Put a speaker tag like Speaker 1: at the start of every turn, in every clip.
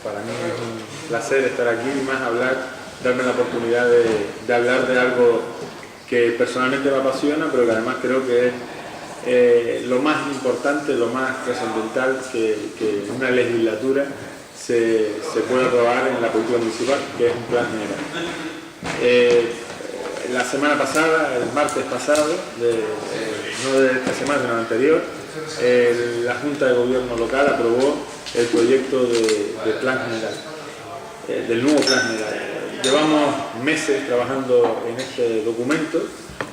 Speaker 1: para mí es un placer estar aquí y más darme la oportunidad de hablar de algo que personalmente me apasiona, pero que además creo que es lo más importante, lo más trascendental que en una legislatura se puede aprobar en la política municipal, que es un plan general. La semana pasada, el martes pasado, no de esta semana, sino la anterior, la Junta de Gobierno local aprobó el proyecto de plan general, del nuevo plan general. Llevamos meses trabajando en este documento,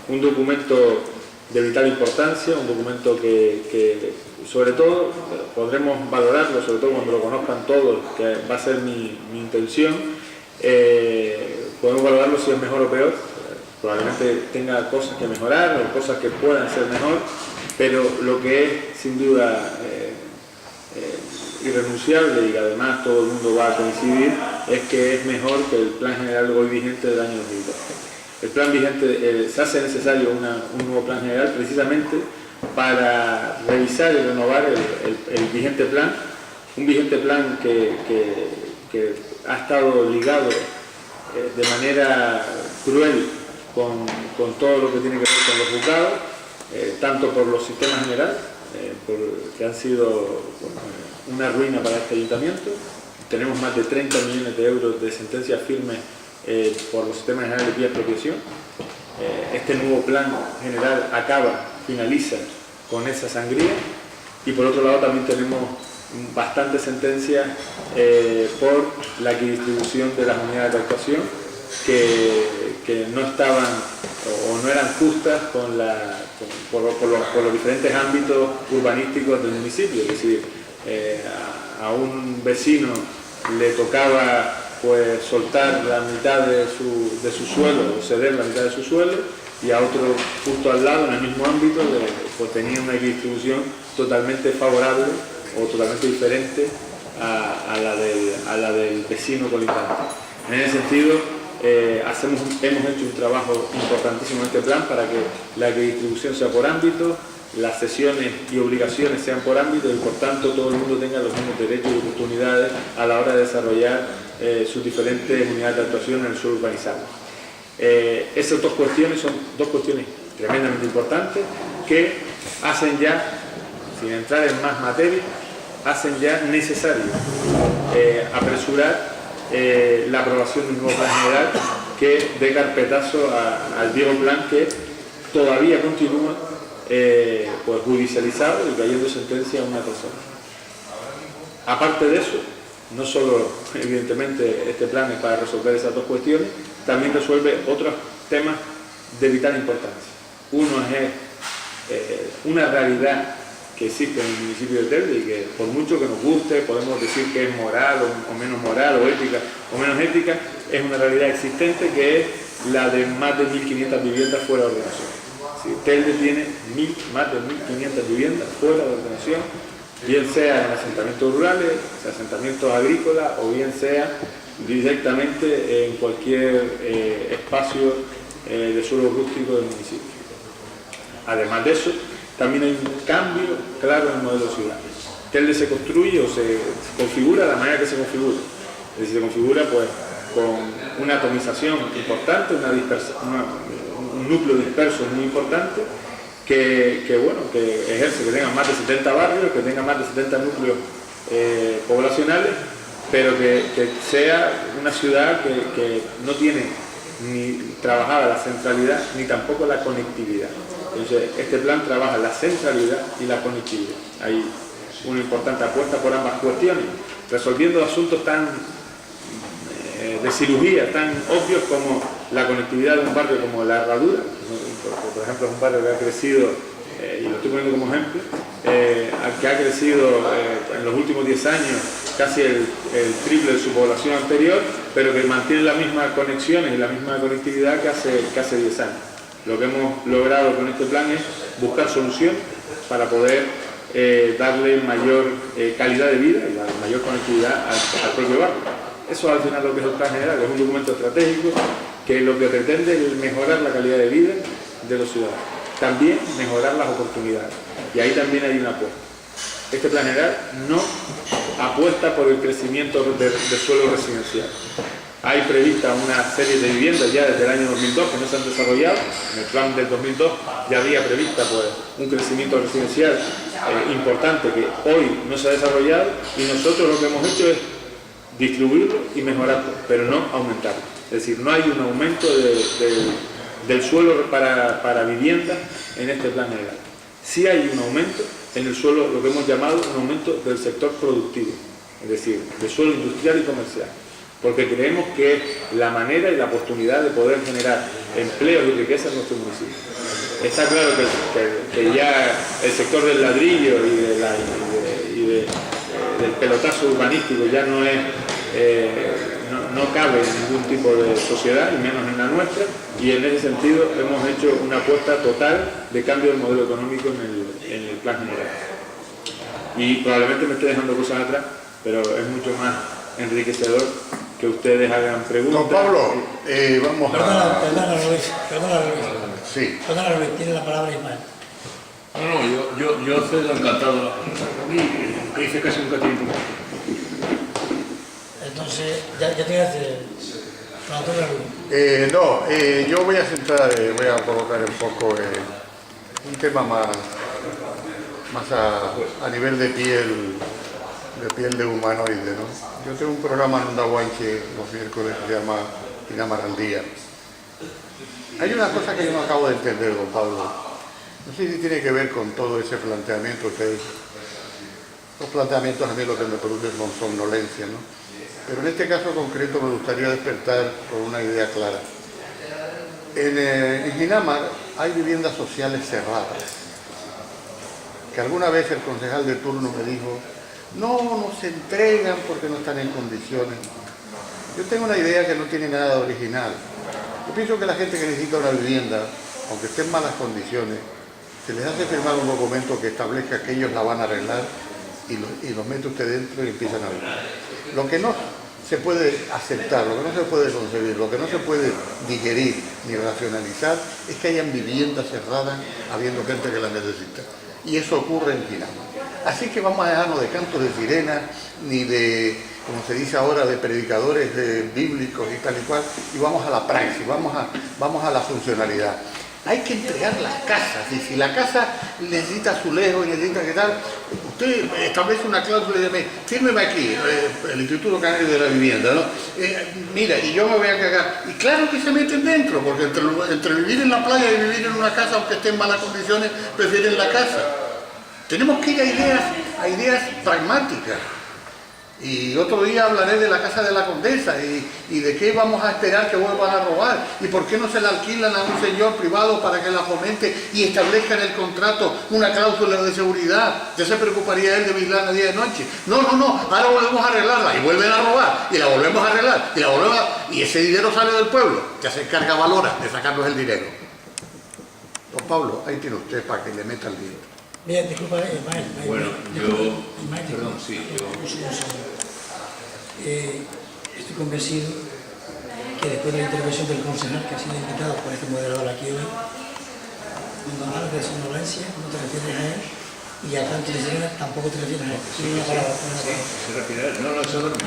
Speaker 1: un documento de vital importancia, un documento que sobre todo podremos valorarlo, sobre todo cuando lo conozcan todos, que va a ser mi intención. Podemos valorarlo si es mejor o peor, probablemente tenga cosas que mejorar o cosas que puedan ser mejor, pero lo que es sin duda irrenunciable y que además todo el mundo va a coincidir es que es mejor que el plan general hoy vigente del año 2012. El plan vigente, se hace necesario un nuevo plan general precisamente para revisar y renovar el vigente plan, un vigente plan que ha estado ligado de manera cruel con todo lo que tiene que ver con los juzgados, tanto por los sistemas generales, que han sido una ruina para este ayuntamiento. Tenemos más de 30 millones de euros de sentencias firmes por los sistemas generales de expropiación. Este nuevo plan general finaliza con esa sangría, y por otro lado también tenemos bastantes sentencias por la equidistribución de las unidades de actuación que no estaban o no eran justas por los diferentes ámbitos urbanísticos del municipio. Es decir, a un vecino le tocaba pues soltar la mitad de su suelo, o ceder la mitad de su suelo, y a otro justo al lado, en el mismo ámbito, pues tenía una distribución totalmente favorable o totalmente diferente a la del vecino colindante. En ese sentido, hemos hecho un trabajo importantísimo en este plan para que la distribución sea por ámbito, las cesiones y obligaciones sean por ámbito, y por tanto todo el mundo tenga los mismos derechos y oportunidades a la hora de desarrollar sus diferentes unidades de actuación en el suelo urbanizado. Esas dos cuestiones son dos cuestiones tremendamente importantes que hacen ya, sin entrar en más materia, hacen ya necesario apresurar la aprobación de un nuevo plan general que dé carpetazo al viejo plan que todavía continúa pues judicializado y cayendo sentencia a una persona. Aparte de eso, no solo evidentemente este plan es para resolver esas dos cuestiones, también resuelve otros temas de vital importancia. Uno es una realidad que existe en el municipio de Telde y que por mucho que nos guste, podemos decir que es moral o menos moral, o ética o menos ética, es una realidad existente, que es la de más de 1.500 viviendas fuera de ordenación. ¿Sí? Telde tiene más de 1.500 viviendas fuera de ordenación, bien sea en asentamientos rurales, asentamientos agrícolas, o bien sea directamente en cualquier espacio de suelo rústico del municipio. Además de eso, también hay un cambio claro en el modelo de ciudad. Telde se construye o se configura de la manera que se configura. Es decir, se configura pues con una atomización importante, un núcleo disperso muy importante, que ejerce, que tenga más de 70 barrios, que tenga más de 70 núcleos poblacionales, pero que sea una ciudad que no tiene ni trabajada la centralidad ni tampoco la conectividad. Entonces, este plan trabaja la centralidad y la conectividad. Hay una importante apuesta por ambas cuestiones, resolviendo asuntos tan de cirugía, tan obvios como la conectividad de un barrio como La Herradura, por ejemplo, es un barrio que ha crecido, y lo estoy poniendo como ejemplo, que ha crecido en los últimos 10 años casi el triple de su población anterior, pero que mantiene las mismas conexiones y la misma conectividad que hace 10 años. Lo que hemos logrado con este plan es buscar soluciones para poder darle mayor calidad de vida y mayor conectividad al propio barrio. Eso al final lo que es el plan general, es un documento estratégico que lo que pretende es mejorar la calidad de vida de los ciudadanos, también mejorar las oportunidades, y ahí también hay una apuesta. Este plan general no apuesta por el crecimiento de suelo residencial. Hay prevista una serie de viviendas ya desde el año 2002 que no se han desarrollado. En el plan del 2002 ya había prevista pues, un crecimiento residencial importante que hoy no se ha desarrollado, y nosotros lo que hemos hecho es distribuirlo y mejorarlo, pero no aumentarlo. Es decir, no hay un aumento del suelo para vivienda en este plan general. Sí hay un aumento en el suelo, lo que hemos llamado un aumento del sector productivo, es decir, del suelo industrial y comercial, porque creemos que es la manera y la oportunidad de poder generar empleo y riqueza en nuestro municipio. Está claro que ya el sector del ladrillo del pelotazo urbanístico ya no es, no cabe en ningún tipo de sociedad, y menos en la nuestra, y en ese sentido hemos hecho una apuesta total de cambio del modelo económico en el plan general. Y probablemente me esté dejando cosas atrás, pero es mucho más enriquecedor que ustedes hagan preguntas.
Speaker 2: Don Pablo, vamos a...
Speaker 3: Perdona, Luis.
Speaker 2: Sí.
Speaker 3: Perdona, Luis, tiene la palabra Ismael.
Speaker 4: No, yo cedo encantado. A mí, que dice casi nunca tiempo.
Speaker 3: Entonces, ya te Luis.
Speaker 2: Yo voy a centrar, voy a colocar un poco un tema más a nivel de piel de humanoide, ¿no? Yo tengo un programa en Onda Guanche los miércoles que se llama Pinamar al Día. Hay una cosa que yo no acabo de entender, don Pablo. No sé si tiene que ver con todo ese planteamiento que los planteamientos a mí lo que me producen son somnolencia, ¿no? Pero en este caso concreto me gustaría despertar con una idea clara. En Pinamar hay viviendas sociales cerradas, que alguna vez el concejal de turno me dijo: no se entregan porque no están en condiciones. Yo tengo una idea que no tiene nada de original. Yo pienso que la gente que necesita una vivienda, aunque esté en malas condiciones, se les hace firmar un documento que establezca que ellos la van a arreglar y los mete usted dentro y empiezan a vivir. Lo que no se puede aceptar, lo que no se puede concebir, lo que no se puede digerir ni racionalizar es que hayan viviendas cerradas habiendo gente que las necesita. Y eso ocurre en Pinamar. Así que vamos a dejarnos de cantos de sirena, ni de, como se dice ahora, de predicadores bíblicos y tal y cual, y vamos a la praxis, vamos a la funcionalidad. Hay que entregar las casas, y si la casa necesita azulejos y necesita que tal, usted establece una cláusula y dice: fírmeme aquí, el Instituto Canario de la Vivienda, ¿no? Mira, y yo me voy a cagar. Y claro que se meten dentro, porque entre vivir en la playa y vivir en una casa, aunque esté en malas condiciones, prefieren la casa. Tenemos que ir a ideas pragmáticas. Y otro día hablaré de la Casa de la Condesa y de qué vamos a esperar que vuelvan a robar y por qué no se la alquilan a un señor privado para que la fomente y establezca en el contrato una cláusula de seguridad. Ya se preocuparía él de vigilarla día y noche. No, ahora volvemos a arreglarla y vuelven a robar y la volvemos a arreglar y ese dinero sale del pueblo. Ya se encarga Valora de sacarnos el dinero. Don Pablo, ahí tiene usted para que le meta el dinero.
Speaker 3: Bien, disculpa, Ismael.
Speaker 4: Bueno, perdón, sí,
Speaker 3: estoy convencido que después de la intervención del concejal que ha sido invitado por este moderador aquí hoy, cuando hablas de somnolencia no te refieres a él, y a canto de sirena tampoco te refieres a él. Tiene una palabra.
Speaker 4: ¿Se refiere a él? No, se duerme.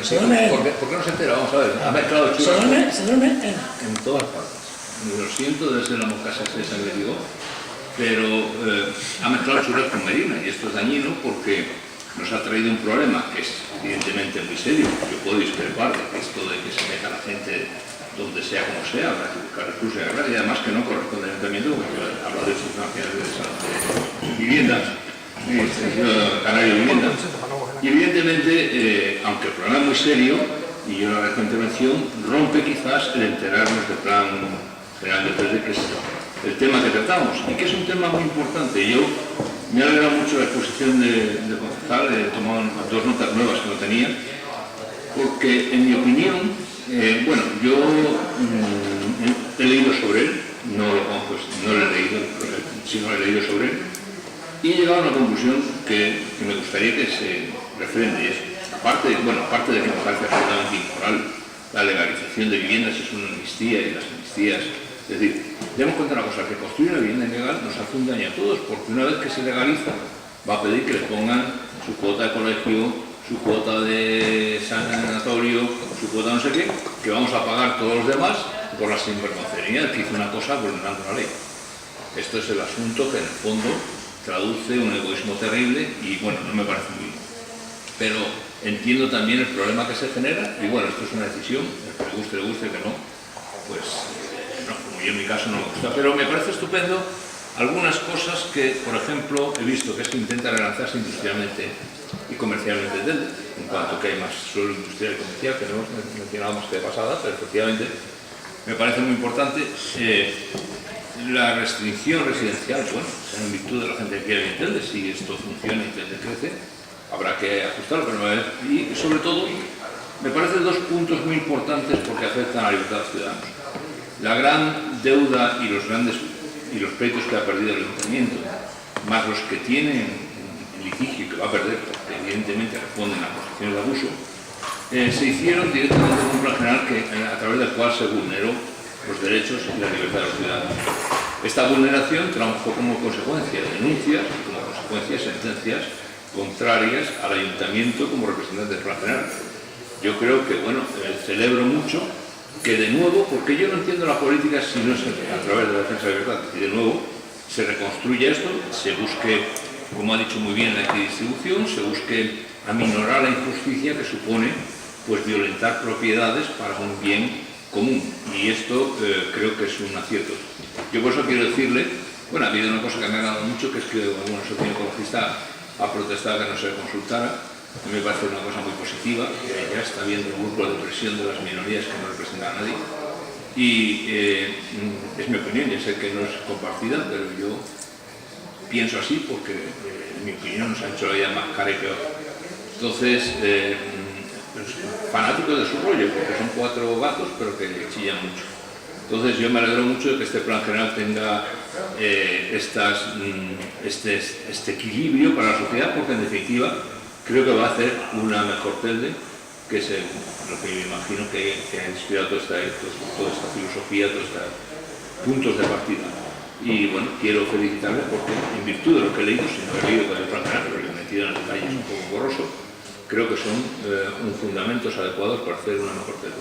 Speaker 3: Se duerme él.
Speaker 4: ¿Por qué no se entera? Vamos a ver. Ha mezclado
Speaker 3: Se duerme él.
Speaker 4: en todas partes. Lo siento desde la mosca de sangre digo, pero ha mezclado churras con merina, y esto es dañino porque nos ha traído un problema que es evidentemente muy serio. Yo puedo discrepar de que esto de que se meta la gente donde sea como sea, habrá que buscar recursos y además que no corresponde al ayuntamiento, porque habla de sus nacionales de viviendas, Canario de Vivienda. Y evidentemente, aunque el problema es muy serio, y yo agradezco la intervención, rompe quizás el enterarnos del plan general de 3D, que es el tema que tratamos, y que es un tema muy importante. Yo me ha alegrado mucho la exposición de concejal, he tomado dos notas nuevas que no tenía, porque en mi opinión, yo he leído sobre él, no lo conozco, no lo he leído, sino he leído sobre él, y he llegado a una conclusión que me gustaría que se refrende, y es, aparte de que me parece absolutamente inmoral la legalización de viviendas, es una amnistía, y las amnistías, es decir, debemos contar una cosa, que construir una vivienda ilegal nos hace un daño a todos, porque una vez que se legaliza va a pedir que le pongan su cuota de colegio, su cuota de sanatorio, su cuota no sé qué, que vamos a pagar todos los demás por la sinvergoncería que hizo una cosa vulnerando la ley. Esto es el asunto que en el fondo traduce un egoísmo terrible y bueno, no me parece muy bien. Pero entiendo también el problema que se genera y bueno, esto es una decisión, el que le guste, que no, pues no, como yo en mi caso no me gusta, pero me parece estupendo algunas cosas que, por ejemplo, he visto que se intenta relanzarse industrialmente y comercialmente en cuanto que hay más suelo industrial y comercial, que no hemos mencionado más que de pasada, pero efectivamente me parece muy importante. La restricción residencial, bueno, en virtud de la gente que quiere Telde, si esto funciona y Telde crece, habrá que ajustarlo, pero y sobre todo me parecen dos puntos muy importantes porque afectan a la libertad de los ciudadanos. La gran deuda y los pleitos que ha perdido el ayuntamiento, más los que tienen en litigio y que va a perder, porque evidentemente responden a posiciones de abuso, se hicieron directamente con un plan general a través del cual se vulneró los derechos y la libertad de los ciudadanos. Esta vulneración trajo como consecuencia denuncias y como consecuencia sentencias contrarias al ayuntamiento como representante del plan general. Yo creo que, bueno, celebro mucho que de nuevo, porque yo no entiendo la política si no es a través de la defensa de la libertad, y de nuevo se reconstruya esto, se busque, como ha dicho muy bien la equidistribución, se busque aminorar la injusticia que supone pues violentar propiedades para un bien común, y esto creo que es un acierto. Yo por eso quiero decirle, bueno, ha habido una cosa que me ha agradado mucho, que es que alguna asociación ecologista ha protestado que no se consultara. A mí me parece una cosa muy positiva, que ya está viendo un grupo de presión de las minorías que no representan a nadie, y es mi opinión, ya sé que no es compartida, pero yo pienso así porque en mi opinión nos ha hecho la vida más cara y peor. Entonces, fanáticos de su rollo, porque son 4 gatos, pero que chillan mucho. Entonces yo me alegro mucho de que este plan general tenga este equilibrio para la sociedad, porque en definitiva creo que va a hacer una mejor Telde, que es lo que me imagino que ha inspirado toda esta filosofía, todos estos puntos de partida. Y bueno, quiero felicitarles porque en virtud de lo que he leído, si no he leído con el plan general, pero lo he metido en el detalle, es un poco borroso, creo que son fundamentos adecuados para hacer una mejor Telde.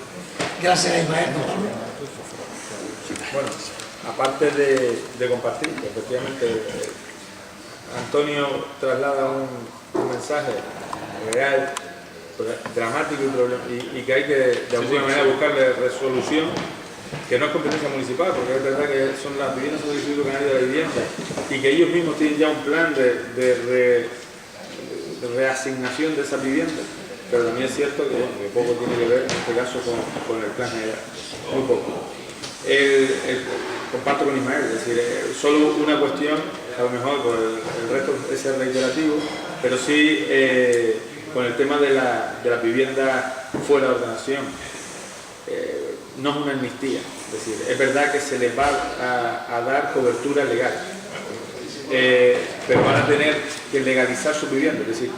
Speaker 3: Gracias, Ismael.
Speaker 1: Bueno, aparte de compartir, que efectivamente Antonio traslada un mensaje real, dramático y que hay que de alguna manera buscarle resolución, que no es competencia municipal, porque es verdad que son las viviendas del Instituto Canario de la Vivienda y que ellos mismos tienen ya un plan de reasignación de esas viviendas, pero también es cierto que, bueno, que poco tiene que ver en este caso con el plan general, muy poco. Comparto con Ismael, es decir, solo una cuestión, a lo mejor por el resto es reiterativo, pero sí con el tema de la vivienda fuera de ordenación. No es una amnistía, es decir, es verdad que se les va a dar cobertura legal, pero van a tener que legalizar su vivienda, es decir,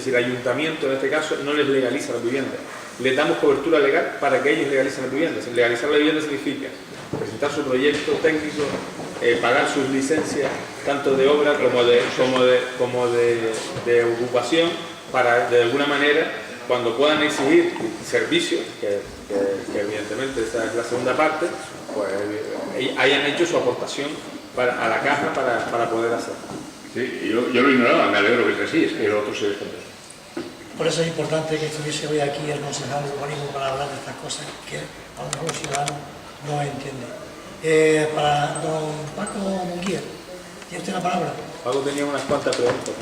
Speaker 1: el ayuntamiento en este caso no les legaliza la vivienda, les damos cobertura legal para que ellos legalicen la vivienda. Legalizar la vivienda significa presentar su proyecto técnico, pagar sus licencias, tanto de obra como de ocupación, para de alguna manera, cuando puedan exigir servicios, que evidentemente esa es la segunda parte, pues hayan hecho su aportación a la caja para poder hacerlo.
Speaker 4: Sí, yo lo ignoraba, me alegro que sea así, es que lo otro se descontesta.
Speaker 3: Por eso es importante que estuviese hoy aquí el concejal de urbanismo para hablar de estas cosas que a lo mejor los ciudadanos no entienden. Para don Paco Munguía, ¿tiene usted la palabra?
Speaker 1: Paco tenía unas cuantas preguntas.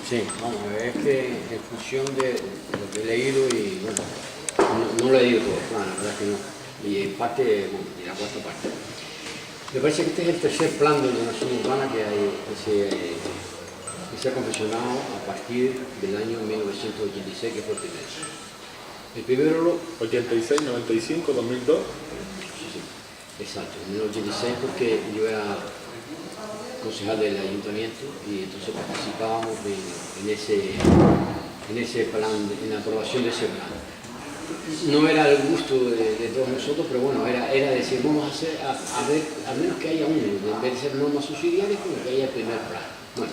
Speaker 5: Sí, vamos a ver, es que en función de lo que he leído y bueno, no lo he leído todo, la verdad que no, y en parte, bueno, y la cuarta parte. Me parece que este es el tercer plan de ordenación urbana que se ha confeccionado a partir del año 1986, que fue el primero. El primero
Speaker 1: 86, 95, 2002.
Speaker 5: Sí, exacto, en el 86 porque yo era concejal del ayuntamiento y entonces participábamos en ese plan, en la aprobación de ese plan. No era el gusto de todos nosotros, pero bueno, era decir, vamos a ver, al menos que haya uno, en vez de ser normas subsidiarias, como que haya el primer plan. Bueno,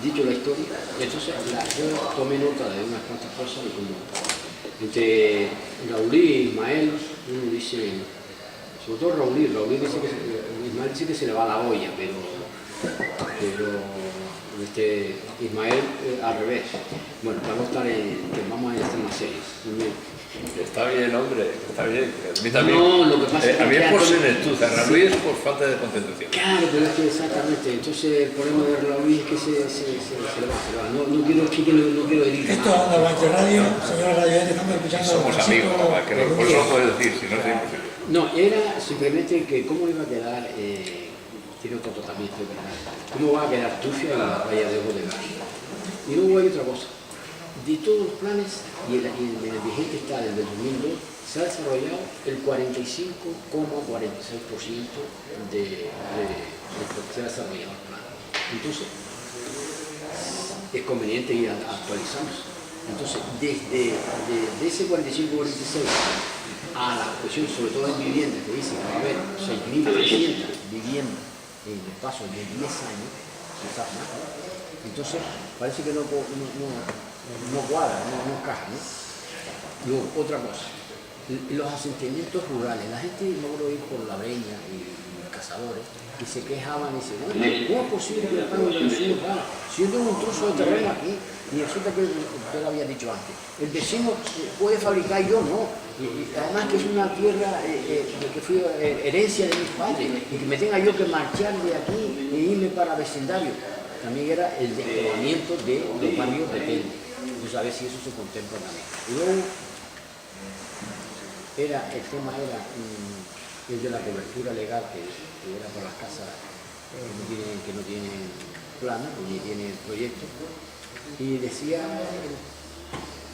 Speaker 5: dicho la historia, entonces yo tomé nota de unas cuantas cosas y como entre Raúl y Ismael, uno dice, sobre todo Raúl dice que Ismael dice que se le va la olla, pero Ismael al revés. Bueno, vamos a estar más serios.
Speaker 6: Está bien, hombre, está bien. A mí también.
Speaker 5: No, lo que pasa es que...
Speaker 6: a mí es por senentuza, Raúl es por falta de concentración.
Speaker 5: Claro, pero es que exactamente. Entonces el problema de Raúl es que se le va. No quiero herir.
Speaker 3: Esto es Onda Blanca Radio, señora Radio, estamos escuchando.
Speaker 6: Somos amigos, papá, que por eso lo puedes decir, si no es imposible.
Speaker 5: No, era simplemente que cómo iba a quedar, tiene otro tratamiento, ¿verdad? Cómo va a quedar Tufia y la valla de Gas. Y luego hay otra cosa. De todos los planes, y el vigente está desde el 2002, se ha desarrollado el 45,46% de lo que se ha desarrollado el plan. Entonces, es conveniente ir actualizando. Entonces, desde ese 45-46 a la cuestión, sobre todo en vivienda, que dice que va a haber 6.300 viviendas en el espacio de 10 años, quizás más, entonces parece que no cuadra, no encaja, ¿no? Luego, otra cosa, los asentamientos rurales, la gente logró ir por La Breña y cazadores y se quejaban y dicen, bueno, ¿cómo es posible que el pago de consumo paga? Si yo tengo un trozo de terreno aquí y resulta que, usted lo había dicho antes, el vecino puede fabricar y yo no, y además que es una tierra que fue herencia de mis padres y que me tenga yo que marchar de aquí e irme para vecindario. También era el despoblamiento de los barrios de Telde. Entonces a ver si eso se contempla también. Y luego el tema era el de la cobertura legal que era por las casas que no tienen plana ni tienen proyecto. Y decía,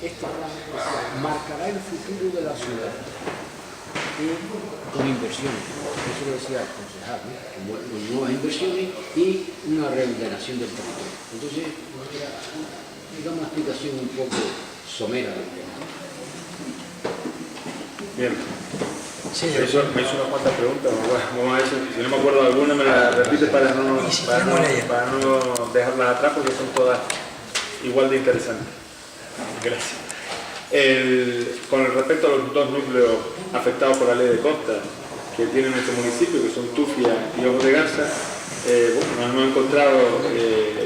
Speaker 5: este plan marcará el futuro de la ciudad con inversiones, eso lo decía el concejal, ¿no? Con nuevas inversiones y una reordenación del territorio. Entonces, digamos una explicación un poco somera del tema.
Speaker 1: Bien. Sí, me hizo unas cuantas preguntas, vamos a ver si no me acuerdo de alguna, me la repites para no dejarlas atrás porque son todas igual de interesantes. Gracias. Con respecto a los dos núcleos afectados por la ley de costa que tiene nuestro municipio, que son Tufia y Ojos de Garza, nos hemos encontrado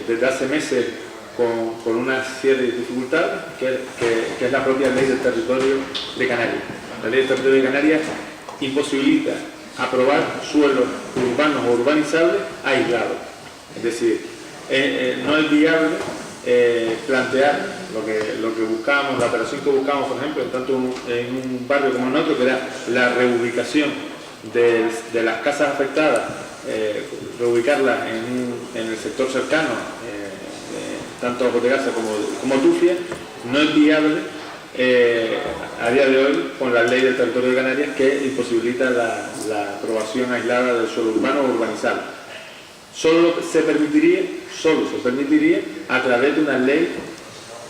Speaker 1: desde hace meses con una serie de dificultades, que es la propia ley del territorio de Canarias. La ley del territorio de Canarias imposibilita aprobar suelos urbanos o urbanizables aislados. Es decir, no es viable plantear lo que buscábamos, la operación que buscábamos, por ejemplo, tanto en un barrio como en otro, que era la reubicación de las casas afectadas, reubicarlas en el sector cercano, tanto Ojos de Garza como Tufia, no es viable a día de hoy con la ley del territorio de Canarias, que imposibilita la aprobación aislada del suelo urbano o urbanizable. Solo se permitiría a través de una ley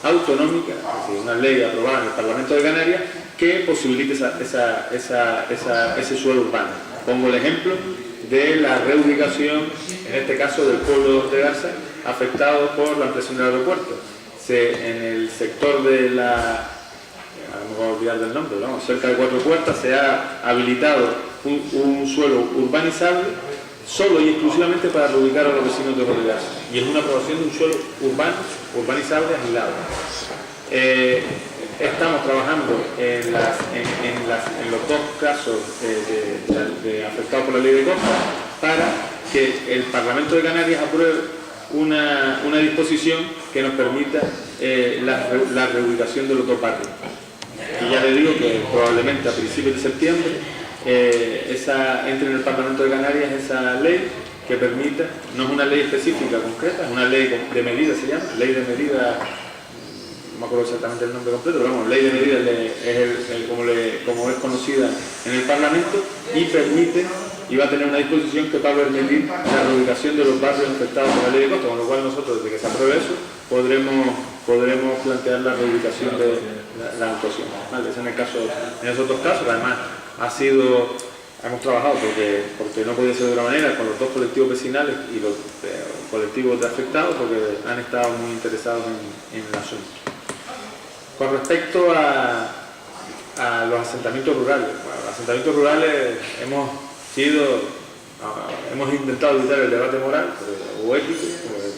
Speaker 1: autonómica, es decir, una ley aprobada en el Parlamento de Canarias que posibilite ese suelo urbano. Pongo el ejemplo de la reubicación, en este caso del pueblo de Ojos de Garza, afectado por la ampliación del aeropuerto. En el sector de la... no me voy a olvidar del nombre, ¿no? Cerca de Cuatro Puertas se ha habilitado un suelo urbanizable solo y exclusivamente para reubicar a los vecinos de Ojos de Garza. Y es una aprobación de un suelo urbanizable aislado. Estamos trabajando en los dos casos afectados por la ley de costa para que el Parlamento de Canarias apruebe una disposición que nos permita la reubicación de los dos barrios. Y ya le digo que probablemente a principios de septiembre entre en el Parlamento de Canarias esa ley que permita, no es una ley específica concreta, es una ley de medida, se llama, ley de medida, no me acuerdo exactamente el nombre completo, pero vamos, ley de medida como es conocida en el Parlamento, y permite, y va a tener una disposición que va a permitir la reubicación de los barrios afectados por la ley de costa, con lo cual nosotros, desde que se apruebe eso, podremos plantear la reubicación de la actuación. ¿Vale? En esos dos casos, además, ha sido hemos trabajado porque no podía ser de otra manera con los dos colectivos vecinales y los colectivos de afectados, porque han estado muy interesados en el asunto. Con respecto a los asentamientos rurales, bueno, los asentamientos rurales hemos intentado evitar el debate moral o ético,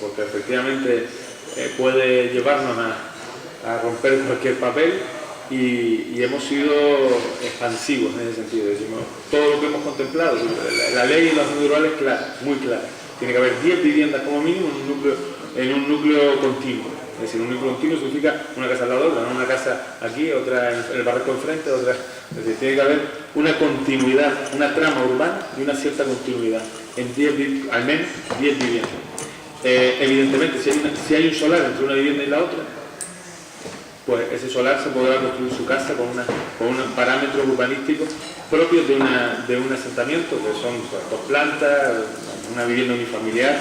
Speaker 1: porque efectivamente puede llevarnos a romper cualquier papel, y hemos sido expansivos en ese sentido. Decimos, todo lo que hemos contemplado, la ley de los asentamientos rurales es clara, muy clara. Tiene que haber 10 viviendas como mínimo en un núcleo continuo. Es decir, un núcleo continuo significa una casa al lado de otra, no una casa aquí, otra en el barranco enfrente, otra. Es decir, tiene que haber una continuidad, una trama urbana y una cierta continuidad en al menos 10 viviendas. Evidentemente, si hay un solar entre una vivienda y la otra, pues ese solar se podrá construir su casa con unos parámetros urbanísticos propios de un asentamiento, que son pues, 2 plantas, una vivienda unifamiliar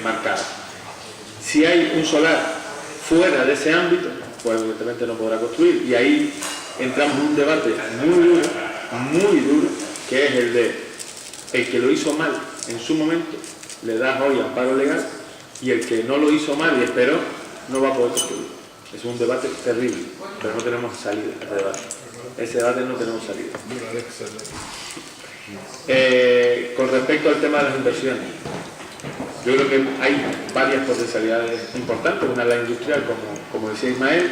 Speaker 1: marcada. Si hay un solar fuera de ese ámbito, pues evidentemente no podrá construir, y ahí entramos en un debate muy duro, que es el que lo hizo mal en su momento, le da hoy amparo legal, y el que no lo hizo mal y esperó, no va a poder construir. Es un debate terrible, pero no tenemos salida a ese debate. Ese debate no tenemos salida. Con respecto al tema de las inversiones, yo creo que hay varias potencialidades importantes. Una es la industrial, como decía Ismael.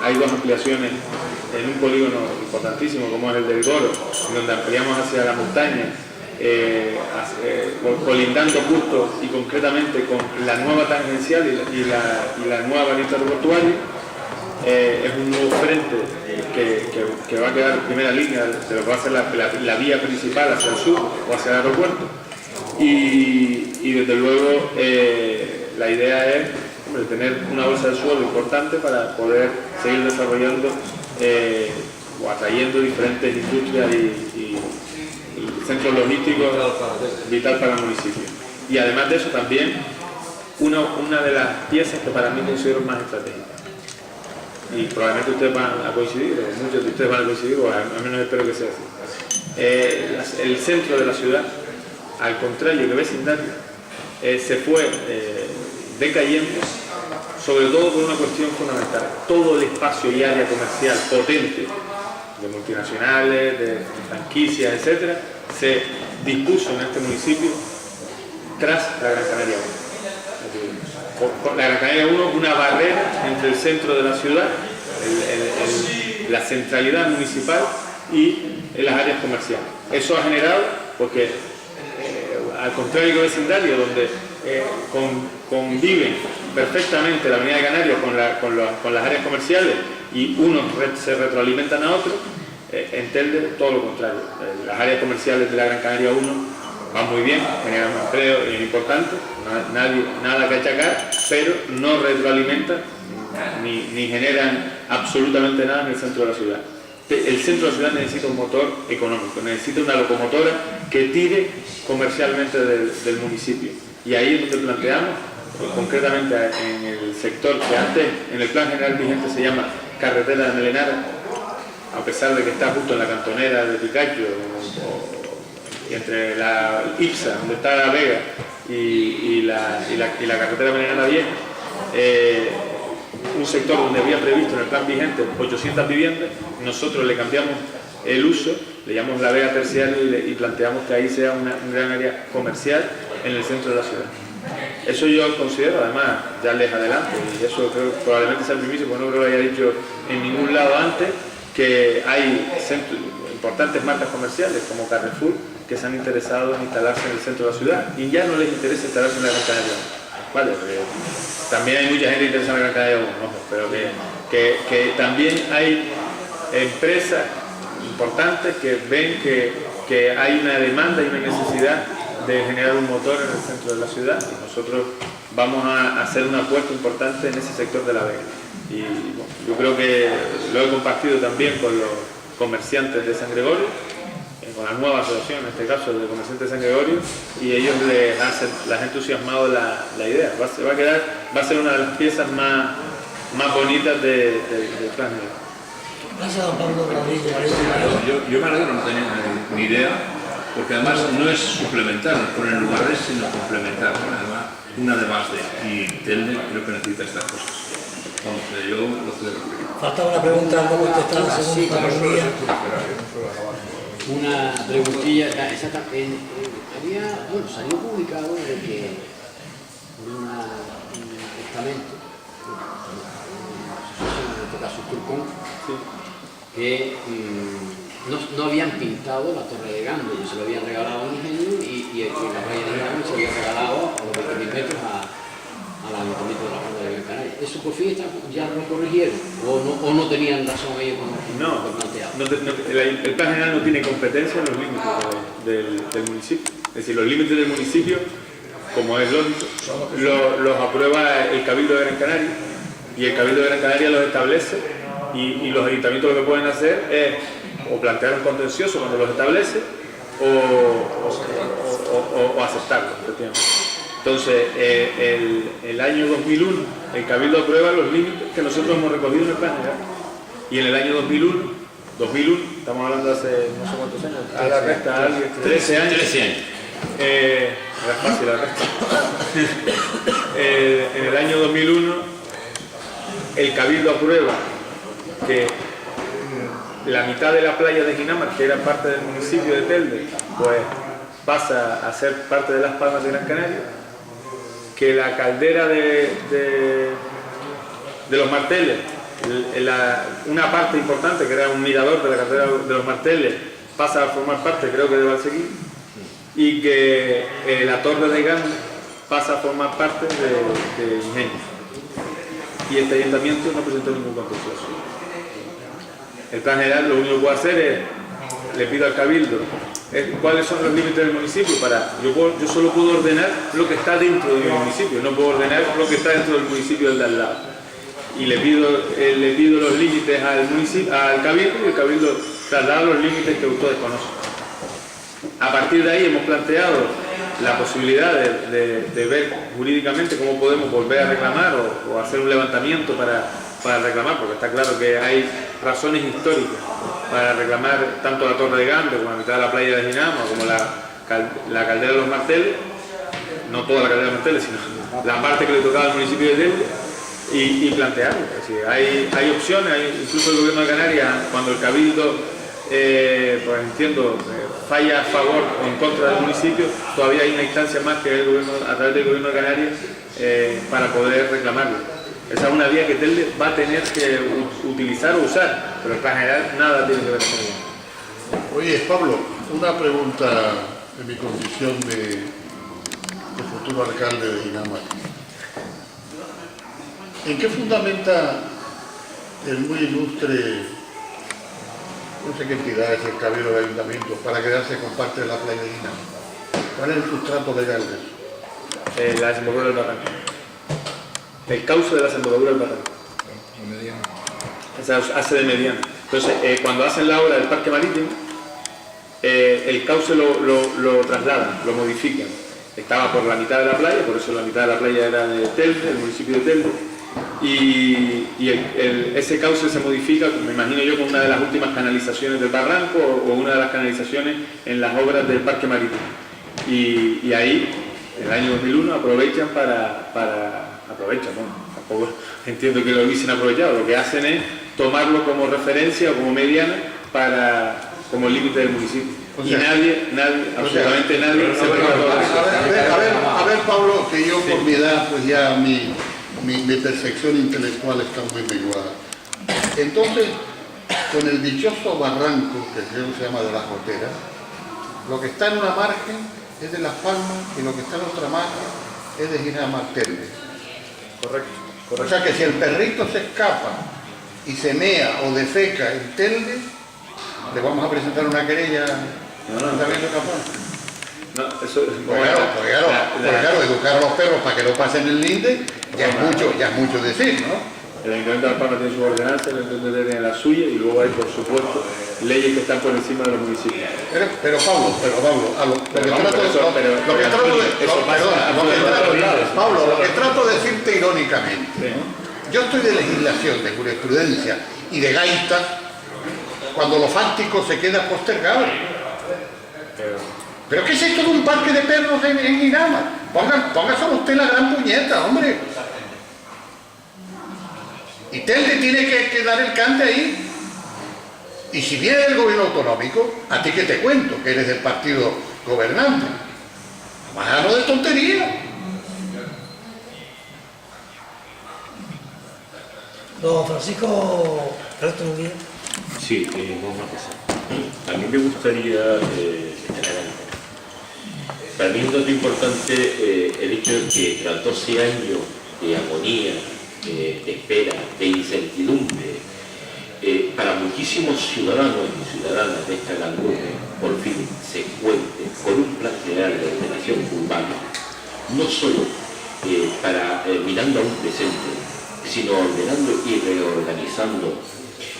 Speaker 1: Hay 2 ampliaciones en un polígono importantísimo, como es el del Goro, donde ampliamos hacia la montaña, colindando justo y concretamente con la nueva tangencial y la nueva variante aeroportuaria. Es un nuevo frente que va a quedar en primera línea de lo que va a ser la vía principal hacia el sur o hacia el aeropuerto. Y desde luego la idea es tener una bolsa de suelo importante para poder seguir desarrollando o atrayendo diferentes industrias y centros logísticos vital para el municipio. Y además de eso también una de las piezas que para mí considero más estratégicas. Y probablemente ustedes van a coincidir, o muchos de ustedes van a coincidir, o al menos espero que sea así. El centro de la ciudad, al contrario que vecindario, se fue decayendo, sobre todo por una cuestión fundamental. Todo el espacio y área comercial potente de multinacionales, de franquicias, etcétera, se dispuso en este municipio tras la Gran Canaria 1. La Gran Canaria 1, una barrera entre el centro de la ciudad, la centralidad municipal y las áreas comerciales. Eso ha generado, porque al contrario que vecindario, donde conviven perfectamente la Avenida de Canarias con las áreas comerciales y unos se retroalimentan a otros, entiende todo lo contrario. Las áreas comerciales de la Gran Canaria 1 van muy bien, generan un empleo importante, nada que achacar, pero no retroalimentan ni generan absolutamente nada en el centro de la ciudad. El centro de la ciudad necesita un motor económico, necesita una locomotora que tire comercialmente del municipio. Y ahí es donde planteamos, concretamente en el sector que antes, en el plan general vigente se llama Carretera de Melenara, a pesar de que está justo en la cantonera de Picacho, entre la IPSA, donde está la Vega, y la carretera Melenara Vieja, un sector donde había previsto en el plan vigente 800 viviendas, nosotros le cambiamos el uso, le llamamos la Vega terciaria y planteamos que ahí sea un gran área comercial en el centro de la ciudad. Eso yo considero, además, ya les adelanto, y eso creo que probablemente sea el primicio, porque no creo que lo haya dicho en ningún lado antes, que hay importantes marcas comerciales como Carrefour que se han interesado en instalarse en el centro de la ciudad y ya no les interesa instalarse en la Gran Canaria 1. Vale, también hay mucha gente interesada en la Gran Canaria 1, ¿no? Pero que también hay empresas importantes que ven que hay una demanda y una necesidad de generar un motor en el centro de la ciudad, y nosotros vamos a hacer una apuesta importante en ese sector de la Vega. Y bueno, yo creo que lo he compartido también con los comerciantes de San Gregorio, con la nueva asociación, en este caso de comerciantes de San Gregorio, y ellos les ha entusiasmado la idea. Va a ser una de las piezas más bonitas del plan.
Speaker 3: Gracias a don Pablo Rodríguez.
Speaker 4: Yo me alegro, no tenía ni idea, porque además no es suplementar, no poner lugares, sino complementar. Además, una de más de. Y Telde creo que necesita estas cosas. Vamos, yo lo celebro.
Speaker 3: Faltaba una pregunta, ¿cómo contestar según Pablo Rodríguez?
Speaker 5: Una preguntilla, exactamente. Bueno, salió publicado de que un estamento, una asociación, en este caso Turcón, que no habían pintado la Torre de Gando, y se lo habían regalado a un ingenio y en la playa de Gando se había regalado a los 20.000 metros al Ayuntamiento de la Junta de Gran Canaria. ¿Eso por fin ya lo corrigieron? ¿O no tenían razón ellos con lo planteado?
Speaker 1: El plan general no tiene competencia en los límites del municipio. Es decir, los límites del municipio, como es lógico, los aprueba el Cabildo de Gran Canaria, y el Cabildo de Gran Canaria los establece, y los ayuntamientos lo que pueden hacer es o plantear un contencioso cuando los establece o aceptarlo. Entonces, el año 2001, el Cabildo aprueba los límites que nosotros hemos recogido en el plan general. Y en el año 2001, estamos hablando de hace no sé cuántos años, a la resta, 13 años.
Speaker 5: 13 años.
Speaker 1: Era fácil la resta. En el año 2001, el Cabildo aprueba que la mitad de la playa de Ginamar, que era parte del municipio de Telde, pues pasa a ser parte de Las Palmas de Gran Canaria, que la caldera de los Marteles, una parte importante que era un mirador de la caldera de los Marteles, pasa a formar parte, creo que de Valsequín, y que la Torre de Gando pasa a formar parte de Ingenio. Y este ayuntamiento no presentó ningún contencioso. El plan general lo único que puede hacer es, le pido al Cabildo, cuáles son los límites del municipio yo solo puedo ordenar lo que está dentro de mi municipio, no puedo ordenar lo que está dentro del municipio del de al lado. Y le pido los límites al Cabildo, y el Cabildo traslada los límites que ustedes conocen. A partir de ahí hemos planteado la posibilidad de ver jurídicamente cómo podemos volver a reclamar o hacer un levantamiento para reclamar, porque está claro que hay razones históricas para reclamar tanto la Torre de Gando como la mitad de la playa de Ginama, como la caldera de los Marteles, no toda la caldera de los Marteles, sino la parte que le tocaba al municipio de Telde, y plantearlo. Es decir, hay opciones, incluso el gobierno de Canarias, cuando el Cabildo, pues entiendo, falla a favor o en contra del municipio, todavía hay una instancia más que el gobierno, a través del gobierno de Canarias, para poder reclamarlo. Esa es una vía que Telde va a tener que utilizar o usar, pero en general nada tiene que ver con ella.
Speaker 2: Oye, Pablo, una pregunta en mi condición de futuro alcalde de Ginamar. ¿En qué fundamenta el muy ilustre, no sé qué entidad es el Cabildo del Ayuntamiento, para quedarse con parte de la playa de Ginamar? ¿Cuál es el sustrato legal de eso?
Speaker 1: La desembocadura del barranco. El cauce de la desembocadura del barranco. O sea, hace de mediano. Entonces, cuando hacen la obra del parque marítimo, el cauce lo trasladan, lo modifican. Estaba por la mitad de la playa, por eso la mitad de la playa era de Telde, el municipio de Telde, y ese cauce se modifica, me imagino yo, con una de las últimas canalizaciones del barranco o una de las canalizaciones en las obras del parque marítimo. Y ahí, en el año 2001, aprovechan bueno, tampoco entiendo que lo hubiesen aprovechado, lo que hacen es tomarlo como referencia o como mediana como límite del municipio. O sea, y nadie, absolutamente nadie se
Speaker 2: a ver, Pablo, que yo por mi edad, pues ya mi percepción intelectual está muy menguada. Entonces, con el dichoso barranco, que creo que se llama de la Jotera, lo que está en una margen es de Las Palmas y lo que está en otra margen es de Ginamar Telde.
Speaker 1: Correcto.
Speaker 2: O sea que si el perrito se escapa y se mea o defeca en Telde, le vamos a presentar una querella.
Speaker 1: No, eso es
Speaker 2: claro, educar a los perros para que lo pasen el linde ya es mucho decir, ¿no?
Speaker 1: El Ayuntamiento de Las Palmas tiene su ordenanza, el Ayuntamiento tiene la suya, y luego hay, por supuesto, leyes que están por encima de los municipios.
Speaker 2: Pero Pablo, lo que trato de decirte irónicamente, ¿no? Yo estoy de legislación, de jurisprudencia y de gaita, cuando lo fáctico se queda postergado. ¿Pero qué es esto de un parque de perros en Irama? Póngase usted la gran puñeta, hombre. Y Telde tiene que dar el cante ahí. Y si viene del gobierno autonómico, a ti que te cuento, que eres del partido gobernante, más no de tontería.
Speaker 3: Don Francisco, resto del día.
Speaker 7: Sí, vamos a pasar. A mí me gustaría destacar algo. Para mí es un dato importante el hecho de que tras 12 años de agonía, de espera, de incertidumbre, para muchísimos ciudadanos y ciudadanas de esta gran urbe, por fin se cuente con un plan general de ordenación urbana, no solo mirando a un presente, sino ordenando y reorganizando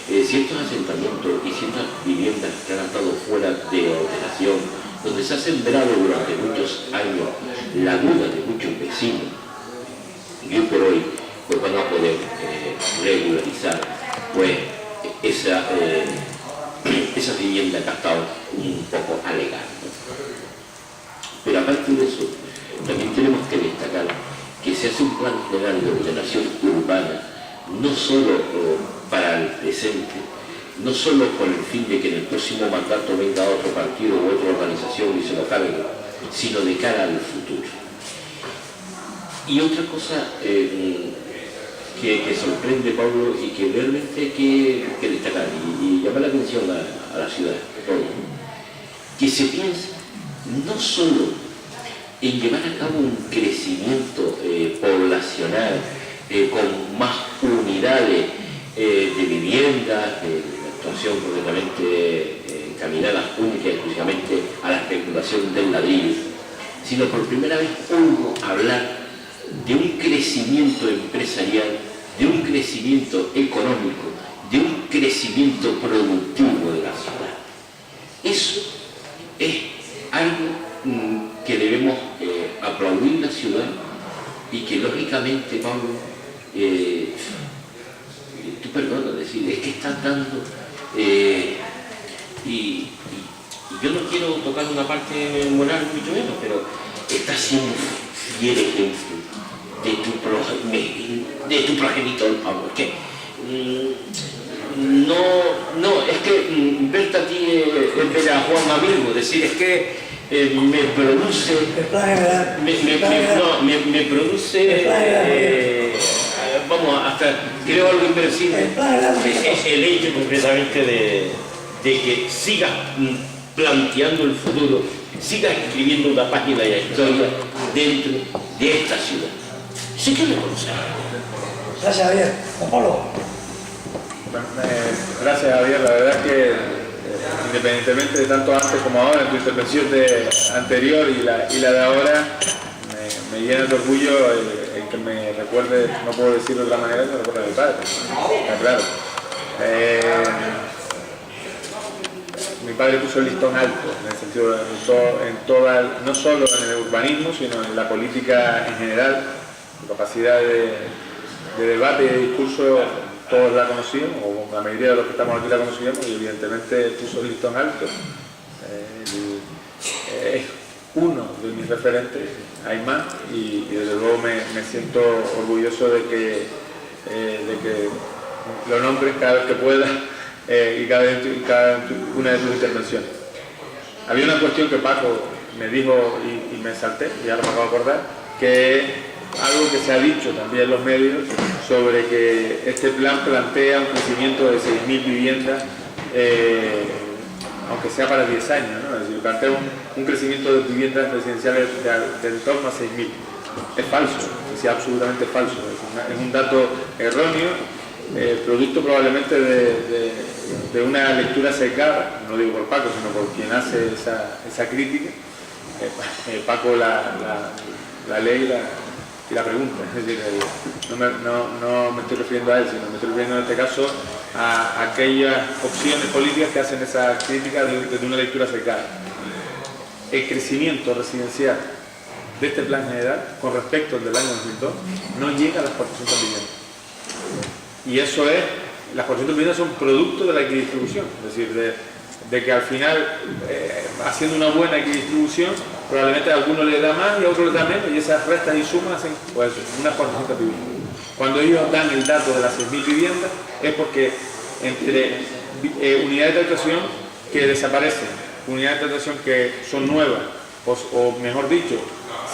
Speaker 7: ciertos asentamientos y ciertas viviendas que han estado fuera de ordenación, donde se ha sembrado durante muchos años la duda de muchos vecinos, y hoy por hoy pues van a poder regularizar pues esa vivienda que ha estado un poco alegada. Pero aparte de eso, también tenemos que destacar que se hace un plan general de ordenación urbana, no solo para el presente, no solo con el fin de que en el próximo mandato venga otro partido u otra organización y se lo cargue, sino de cara al futuro. Y otra cosa que sorprende, Pablo, y que realmente hay que destacar y llamar la atención a la ciudad, que se piensa no solo en llevar a cabo un crecimiento poblacional con más unidades de viviendas, de actuación completamente encaminadas única y exclusivamente a la especulación del ladrillo, sino por primera vez oigo hablar de un crecimiento empresarial, de un crecimiento económico, de un crecimiento productivo de la ciudad. Eso es algo que debemos aplaudir la ciudad y que lógicamente, Pablo, tú perdona decir, es que está dando y yo no quiero tocar una parte moral mucho menos, pero está siendo fiel ejemplo de tu progenitor, Pablo. Es que es que verte a ti es ver a Juan amigo, decir, es que me produce, me produce, vamos, hasta creo algo inversible, el hecho concretamente de que sigas planteando el futuro, sigas escribiendo una página de la historia dentro de esta ciudad. Sí que lo conocemos.
Speaker 3: Gracias, Javier. Juan Pablo.
Speaker 1: Bueno, gracias, Javier. La verdad es que independientemente de tanto antes como ahora, en tu intervención anterior y la de ahora, me llena de orgullo el que me recuerde, no puedo decirlo de otra manera, que me recuerde a mi padre. Está claro. Mi padre puso el listón alto, en el sentido de no solo en el urbanismo, sino en la política en general. Su capacidad de debate y de discurso todos la conocíamos, o la mayoría de los que estamos aquí la conocíamos, y evidentemente puso el listón alto. Es uno de mis referentes, hay más, y desde luego me siento orgulloso de que lo nombres cada vez que pueda y cada una de sus intervenciones. Había una cuestión que Paco me dijo y me salté, y ahora me acabo de acordar, que es algo que se ha dicho también en los medios sobre que este plan plantea un crecimiento de 6.000 viviendas, aunque sea para 10 años, ¿no? Es decir, plantea un crecimiento de viviendas residenciales de en torno a 6.000. Es falso, es absolutamente falso, es un dato erróneo, producto probablemente de una lectura sesgada, no digo por Paco, sino por quien hace esa crítica. Paco la lee y la pregunta, es decir, no me estoy refiriendo a él, sino me estoy refiriendo en este caso a aquellas opciones políticas que hacen esa crítica desde una lectura sesgada. El crecimiento residencial de este plan general con respecto al del año 2002 no llega a las 400 viviendas. Y eso es las 400 viviendas son producto de la equidistribución, es decir, de que al final, haciendo una buena equidistribución, probablemente a algunos le da más y a otros le da menos, y esas restas y sumas hacen pues, unas 400 viviendas. Cuando ellos dan el dato de las 6.000 viviendas, es porque entre unidades de tratación que desaparecen, unidades de tratación que son nuevas, o mejor dicho,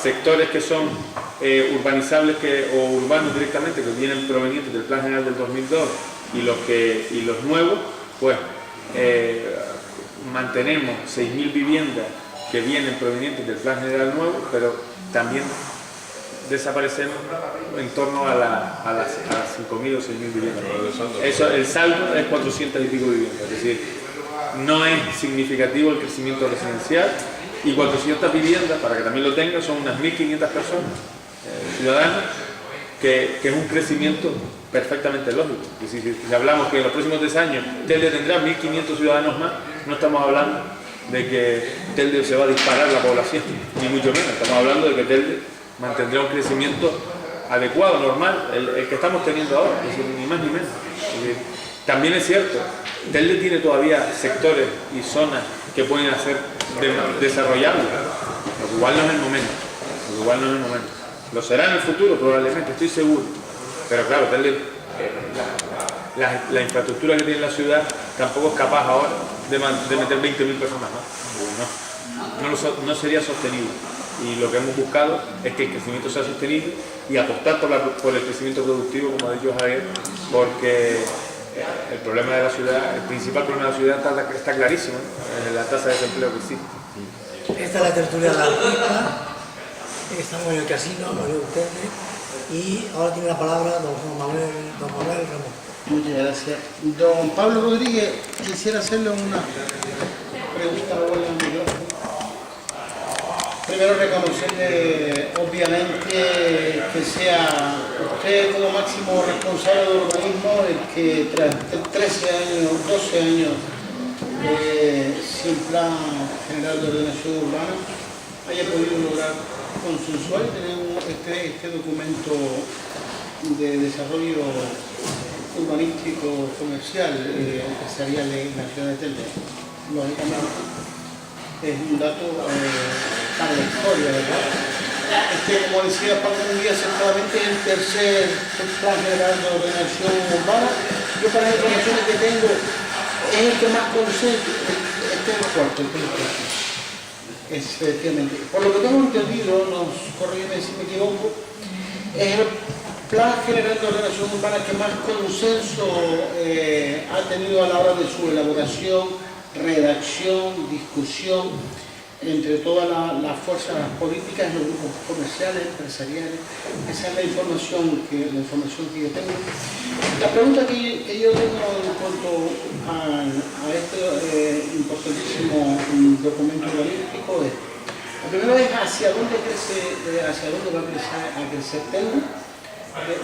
Speaker 1: sectores que son urbanizables o urbanos directamente, que vienen provenientes del Plan General del 2002, y los nuevos, pues mantenemos 6.000 viviendas que vienen provenientes del Plan General nuevo, pero también desaparecemos en torno a las 5.000 o 6.000 viviendas. Eso, el saldo es 400 y pico viviendas, es decir, no es significativo el crecimiento residencial, y 400 viviendas, para que también lo tengan, son unas 1.500 personas, ciudadanos, que es un crecimiento perfectamente lógico. Es decir, si hablamos que en los próximos 10 años Telde tendrá 1.500 ciudadanos más, no estamos hablando de que Telde se va a disparar la población, ni mucho menos. Estamos hablando de que Telde mantendrá un crecimiento adecuado, normal, el que estamos teniendo ahora, es decir, ni más ni menos. Es decir, también es cierto, Telde tiene todavía sectores y zonas que pueden hacer desarrollables, lo que igual no es el momento, lo será en el futuro probablemente, estoy seguro, pero claro, Telde, la infraestructura que tiene la ciudad tampoco es capaz ahora de meter 20.000 personas más, no sería sostenible, y lo que hemos buscado es que el crecimiento sea sostenible y apostar por el crecimiento productivo, como ha dicho Javier, porque el problema de la ciudad, el principal problema de la ciudad está clarísimo, la tasa de desempleo que existe.
Speaker 3: Esta es la tertulia de la artista, estamos en el casino, Mario Telde, y ahora tiene la palabra don Manuel Ramón.
Speaker 8: Muchas gracias. Don Pablo Rodríguez, quisiera hacerle una pregunta al micrófono. Primero reconocerle, obviamente, que sea usted como máximo responsable del urbanismo, el que tras 13 años, 12 años sin plan general de ordenación urbana, haya podido lograr consensuar y tener este documento de desarrollo urbanístico comercial empresarial en la ciudad de Telde. Lógicamente es un dato para la historia, ¿verdad? Como decía Pablo Núñez acertadamente, es el tercer plan general de ordenación urbana. Yo, para las informaciones que tengo, es el que más concentra, este es el cuarto, efectivamente. Por lo que tengo entendido, nos corrígeme si me equivoco, es el plan general de ordenación urbana que más consenso ha tenido a la hora de su elaboración, redacción, discusión entre todas las fuerzas políticas, los grupos comerciales, empresariales. Esa es la información que yo tengo. La pregunta que yo tengo en cuanto a este importantísimo documento urbanístico es, la primera es hacia dónde va a crecer Telde,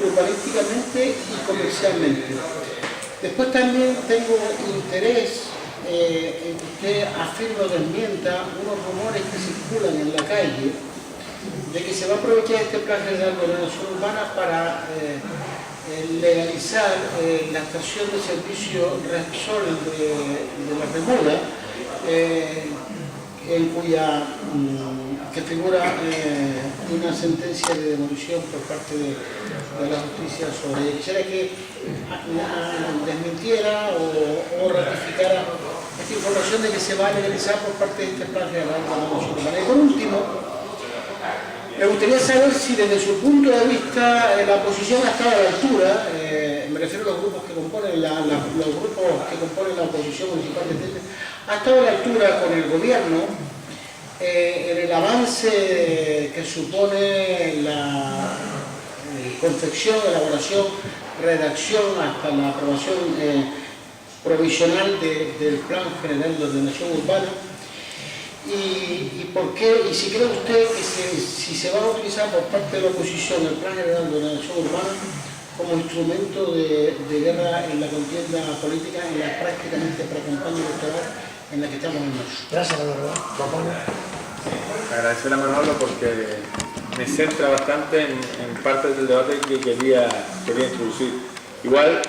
Speaker 8: urbanísticamente y comercialmente. Después también tengo interés en que usted afirma o desmienta unos rumores que circulan en la calle de que se va a aprovechar este plan general de ordenación urbana para legalizar la estación de servicio Repsol de la Remuda, en cuya que figura una sentencia de demolición por parte de la justicia sobre ella. Quisiera que desmintiera o ratificara esta información de que se va a legalizar por parte de este plan general de ordenación urbana. Y por último, me gustaría saber si desde su punto de vista la oposición ha estado a la altura, me refiero a los grupos que componen la oposición municipal de Telde, ha estado a la altura con el gobierno en el avance que supone la confección, elaboración, redacción hasta la aprobación provisional del Plan General de Ordenación Urbana. ¿Y por qué? Y si cree usted que si se va a utilizar por parte de la oposición el Plan General de Ordenación Urbana como instrumento de guerra en la contienda política, en la prácticamente pre-campaña electoral en la que estamos en marzo.
Speaker 3: Gracias, Manolo.
Speaker 1: Agradecer a Manolo porque me centra bastante en parte del debate que quería introducir. Igual,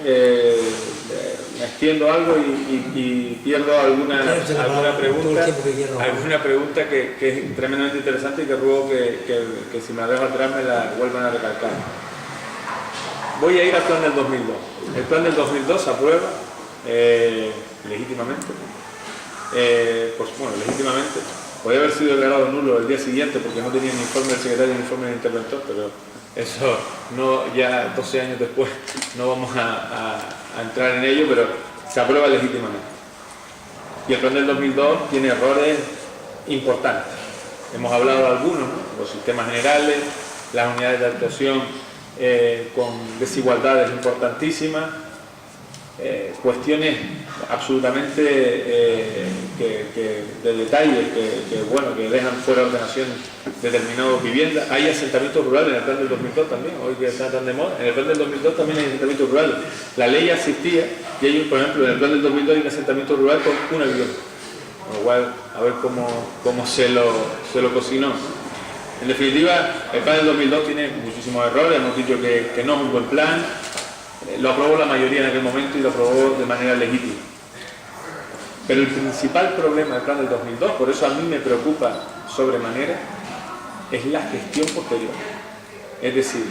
Speaker 1: me extiendo algo y pierdo alguna pregunta que es tremendamente interesante y que ruego que si me la dejo atrás me la vuelvan a recalcar. Voy a ir al plan del 2002. El plan del 2002 se aprueba legítimamente. Pues bueno, legítimamente. Podría haber sido declarado nulo el día siguiente porque no tenía ni informe del secretario ni informe del interventor, pero eso no, ya 12 años después no vamos a entrar en ello, pero se aprueba legítimamente. Y el plan del 2002 tiene errores importantes. Hemos hablado de algunos, ¿no? Los sistemas generales, las unidades de actuación con desigualdades importantísimas, cuestiones absolutamente de detalle que dejan fuera de ordenación determinadas viviendas. Hay asentamientos rurales en el plan del 2002 también, hoy que está tan de moda. En el plan del 2002 también hay asentamientos rurales. La ley existía y hay, por ejemplo, en el plan del 2002 hay un asentamiento rural con una vivienda. Con lo cual, a ver cómo se lo cocinó. En definitiva, el plan del 2002 tiene muchísimos errores. Hemos dicho que no es un buen plan. Lo aprobó la mayoría en aquel momento y lo aprobó de manera legítima. Pero el principal problema del plan del 2002, por eso a mí me preocupa sobremanera, es la gestión posterior. Es decir,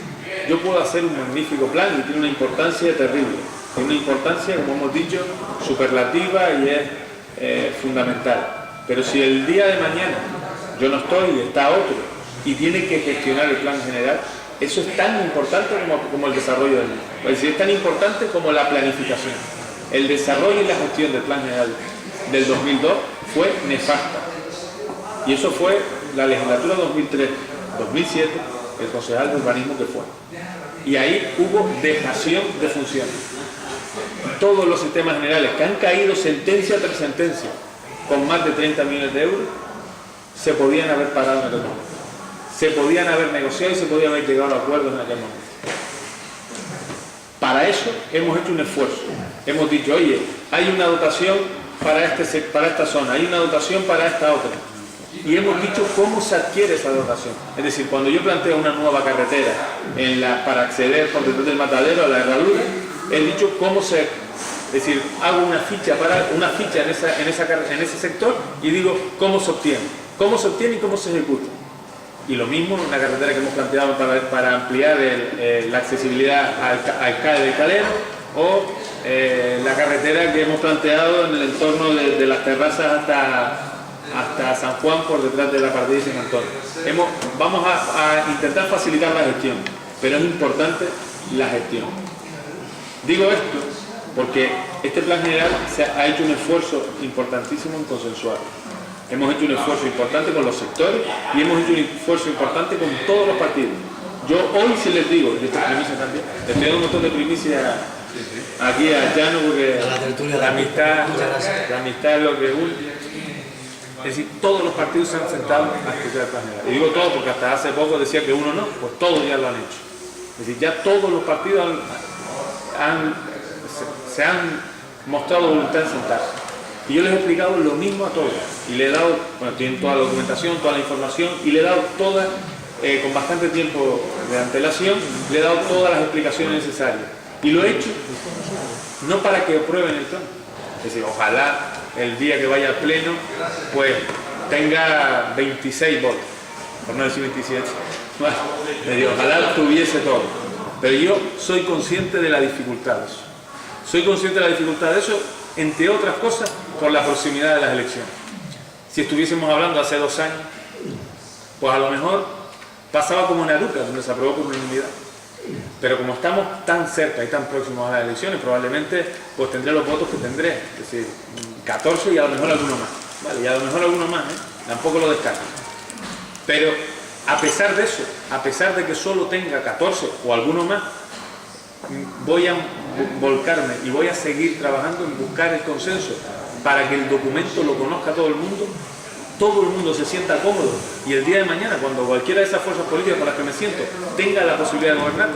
Speaker 1: yo puedo hacer un magnífico plan y tiene una importancia terrible. Tiene una importancia, como hemos dicho, superlativa y es fundamental. Pero si el día de mañana yo no estoy y está otro y tiene que gestionar el plan general, eso es tan importante como el desarrollo del mismo. Es decir, es tan importante como la planificación. El desarrollo y la gestión del plan general del 2002 fue nefasta. Y eso fue la legislatura 2003-2007, el concejal de urbanismo que fue. Y ahí hubo dejación de funciones. Todos los sistemas generales que han caído sentencia tras sentencia con más de 30 millones de euros se podían haber parado en aquel momento. Se podían haber negociado y se podían haber llegado a acuerdos en aquel momento. Para eso hemos hecho un esfuerzo. Hemos dicho, oye, hay una dotación para esta zona, hay una dotación para esta otra. Y hemos dicho cómo se adquiere esa dotación. Es decir, cuando yo planteo una nueva carretera para acceder por detrás del Matadero a la herradura, he dicho cómo se... Es decir, hago una ficha en ese sector y digo cómo se obtiene. Cómo se obtiene y cómo se ejecuta. Y lo mismo en una carretera que hemos planteado para ampliar la accesibilidad al CAE de Calero o la carretera que hemos planteado en el entorno de las terrazas hasta San Juan por detrás de la partida de San Antonio. Vamos a intentar facilitar la gestión, pero es importante la gestión. Digo esto porque este plan general se ha hecho un esfuerzo importantísimo en consensuar. Hemos hecho un esfuerzo importante con los sectores y hemos hecho un esfuerzo importante con todos los partidos. Yo hoy sí les digo, y esta primicia también, les estoy dando un montón de primicias aquí a Llano porque la amistad es lo que une. Es decir, todos los partidos se han sentado a escuchar el plan general. Y digo todos porque hasta hace poco decía que uno no, pues todos ya lo han hecho. Es decir, ya todos los partidos se han mostrado voluntad en sentarse. Y yo les he explicado lo mismo a todos. Y le he dado, bueno, tienen toda la documentación, toda la información, y le he dado toda, con bastante tiempo de antelación, le he dado todas las explicaciones necesarias. Y lo he hecho no para que aprueben el plan. Es decir, ojalá el día que vaya al pleno, pues tenga 26 votos, por no decir 27. Bueno, ojalá tuviese todo. Pero yo soy consciente de la dificultad de eso. Soy consciente de la dificultad de eso, entre otras cosas, por la proximidad de las elecciones. Si estuviésemos hablando hace 2 años, pues a lo mejor pasaba como en Aruca, donde se aprobó por unanimidad. Pero como estamos tan cerca y tan próximos a las elecciones, probablemente pues tendré los votos que tendré, es decir, 14 y a lo mejor alguno más. Vale, y a lo mejor alguno más, tampoco lo descarto. Pero a pesar de eso, a pesar de que solo tenga 14 o alguno más, voy a volcarme y voy a seguir trabajando en buscar el consenso para que el documento lo conozca todo el mundo se sienta cómodo y el día de mañana, cuando cualquiera de esas fuerzas políticas con las que me siento tenga la posibilidad de gobernar,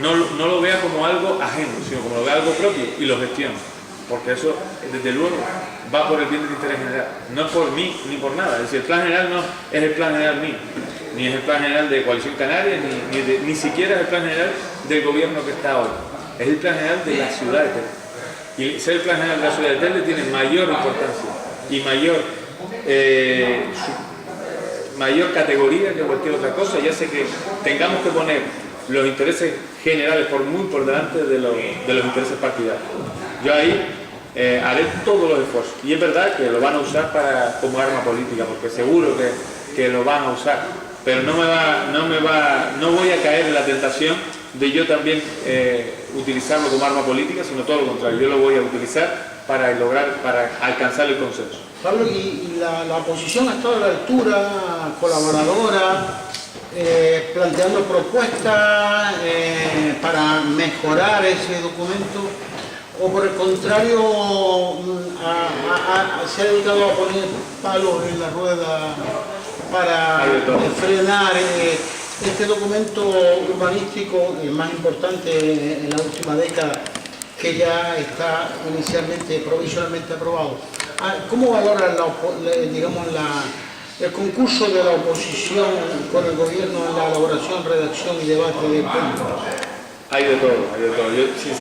Speaker 1: no lo vea como algo ajeno, sino como lo vea algo propio y lo gestione, porque eso desde luego va por el bien del interés general, no es por mí ni por nada. Es decir, el plan general no es el plan general mío, ni es el plan general de Coalición Canaria, ni siquiera es el plan general del gobierno que está hoy. es el plan general de la ciudad de Telde. Y ser el plan general de la ciudad de Telde tiene mayor importancia y mayor categoría que cualquier otra cosa, ya sé que tengamos que poner los intereses generales muy por delante de los intereses partidarios. Yo ahí haré todos los esfuerzos, y es verdad que lo van a usar como arma política, porque seguro que lo van a usar, pero no voy a caer en la tentación de yo también utilizarlo como arma política, sino todo lo contrario, yo lo voy a utilizar para alcanzar el consenso.
Speaker 8: Pablo, y la oposición ha estado a la altura, colaboradora, planteando propuestas para mejorar ese documento, o por el contrario se ha dedicado a poner palos en la rueda para frenar este documento urbanístico, el más importante en la última década, que ya está provisionalmente aprobado. ¿Cómo valoran el concurso de la oposición con el gobierno en la elaboración, redacción y debate de puntos?
Speaker 1: Hay de todo, hay de todo.